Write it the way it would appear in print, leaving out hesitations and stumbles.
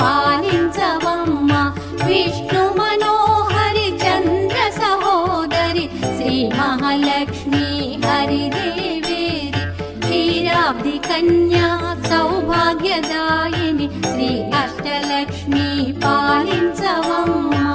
పాలించవమ్మ. విష్ణు మనోహరి చంద్ర సహోదరి శ్రీ మహాలక్ష్మి హరిదేవేరి క్షీరాబ్ది కన్యా సౌభాగ్యదాయిని శ్రీ అష్టలక్ష్మి పాలించవమ్మ.